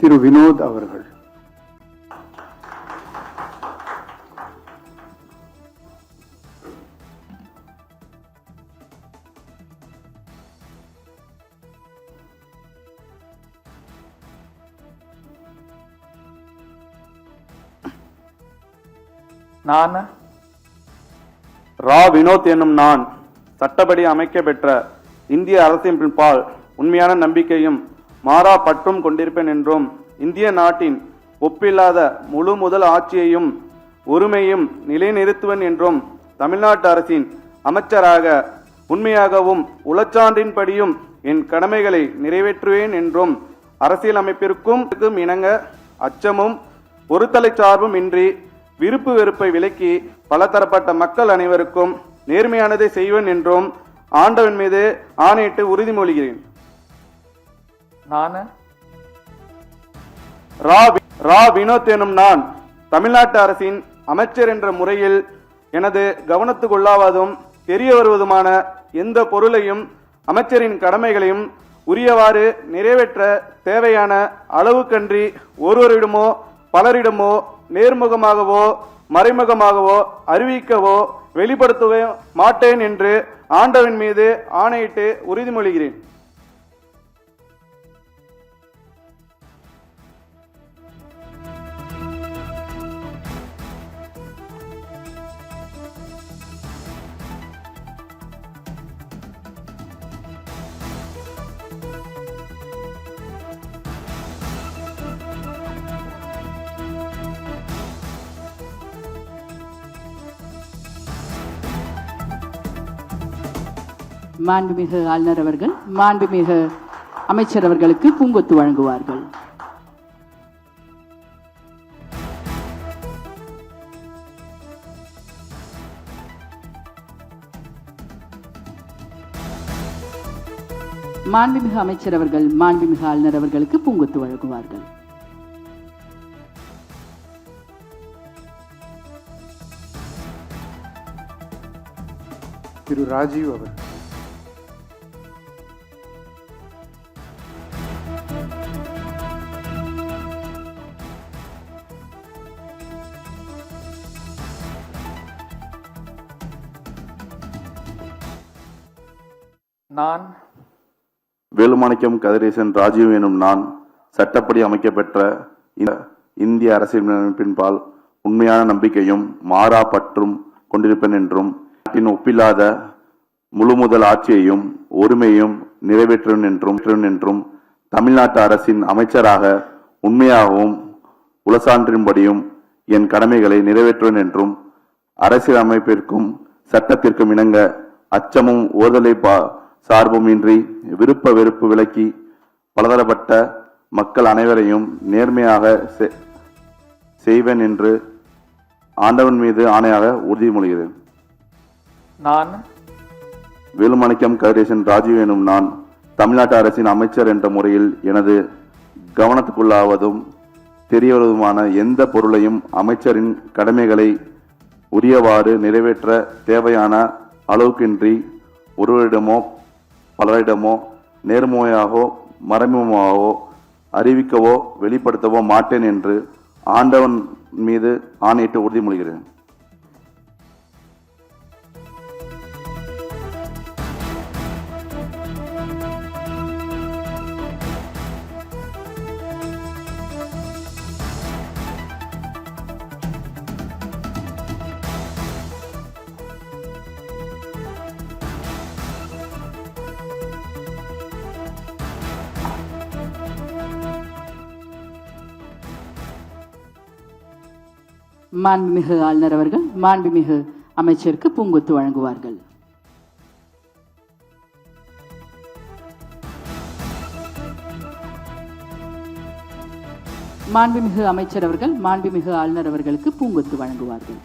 திரு வினோத் அவர்கள். நான் ரா வினோத் என்னும் நான் சட்டப்படி அமைக்க பெற்ற இந்திய அரசியலமைப்பின்பால் உண்மையான நம்பிக்கையும் மாறா பற்றும் கொண்டிருப்பேன் என்றும் இந்திய நாட்டின் ஒப்பில்லாத முழு முதல் ஆட்சியையும் ஒருமையும் நிலைநிறுத்துவேன் என்றும் தமிழ்நாட்டு அரசின் அமைச்சராக உண்மையாகவும் உளச்சான்றின்படியும் என் கடமைகளை நிறைவேற்றுவேன் என்றும் அரசியலமைப்பிற்கும் இணங்க அச்சமும் ஒருதலை சார்பும் இன்றி விருப்பு வெறுப்பை விலக்கி பலதரப்பட்ட மக்கள் அனைவருக்கும் நேர்மையானதை செய்வேன் என்றும் ஆண்டவன் மீது ஆணையிட்டு உறுதிமொழிகிறேன். நான் ரா வினோத் எனும் நான் தமிழ்நாட்டு அரசின் அமைச்சர் என்ற முறையில் எனது கவனத்துக்குள்ளாவதும் தெரிய வருவதுமான எந்த பொருளையும் அமைச்சரின் கடமைகளையும் உரியவாறு நிறைவேற்ற தேவையான அளவுக்கன்றி ஒருவரிடமோ பலரிடமோ நேர்முகமாகவோ மறைமுகமாகவோ அறிவிக்கவோ வெளிப்படுத்தவே மாட்டேன் என்று ஆண்டவன் மீது ஆணையிட்டு உறுதிமொழிகிறேன். மாண்புமிகு ஆளுநர் அவர்கள் மாண்புமிகு அமைச்சர் அவர்களுக்கு பூங்கொத்து வழங்குவார்கள். மாண்புமிகு அமைச்சர் அவர்கள் மாண்புமிகு ஆளுநர் அவர்களுக்கு பூங்கொத்து வழங்குவார்கள். திரு ராஜீவ் அவர்கள். நான் வேலுமாணிக்கம் கதிரேசன் ராஜீவ் எனும் நான் சட்டப்படி அமைக்கப்பெற்ற இந்திய அரசியலமைப்பின்பால் உண்மையான நம்பிக்கையும் மாறா பற்றும் கொண்டிருப்பேன் என்றும் நாட்டின் ஒப்பில்லாத முழு முதல் ஆட்சியையும் ஒருமையும் நிறைவேற்றுவேன் என்றும் தமிழ்நாட்டு அரசின் அமைச்சராக உண்மையாகவும் உளச்சான்றின்படியும் என் கடமைகளை நிறைவேற்றுவேன் என்றும் அரசியலமைப்பிற்கும் சட்டத்திற்கும் இணங்க அச்சமும் ஓதலை சார்பும் இன்றி விருப்ப வெறுப்பு விலக்கி பலதரப்பட்ட மக்கள் அனைவரையும் நேர்மையாக செய்வேன் என்று ஆண்டவன் மீது ஆணையாக உறுதிமொழிகிறேன். நான் வேலுமாணிக்கம் கதிரேசன் ராஜீவ் எனும் நான் தமிழ்நாட்டு அரசின் அமைச்சர் என்ற முறையில் எனது கவனத்துக்குள்ளாவதும் தெரிய வருவதுமான எந்த பொருளையும் அமைச்சரின் கடமைகளை உரியவாறு நிறைவேற்ற தேவையான அளவுக்கின்றி ஒருவரிடமோ பலரிடமோ நேர்முகையாகவோ மறைமுகமாகவோ அறிவிக்கவோ வெளிப்படுத்தவோ மாட்டேன் என்று ஆண்டவன் மீது ஆணையிட்டு உறுதிமொழிகிறேன். மாண்புமிகு ஆளுநர் அவர்கள் மாண்புமிகு அமைச்சருக்கு பூங்கொத்து வழங்குவார்கள். மாண்புமிகு அமைச்சர் அவர்கள் மாண்புமிகு ஆளுநர் அவர்களுக்கு பூங்கொத்து வழங்குவார்கள்.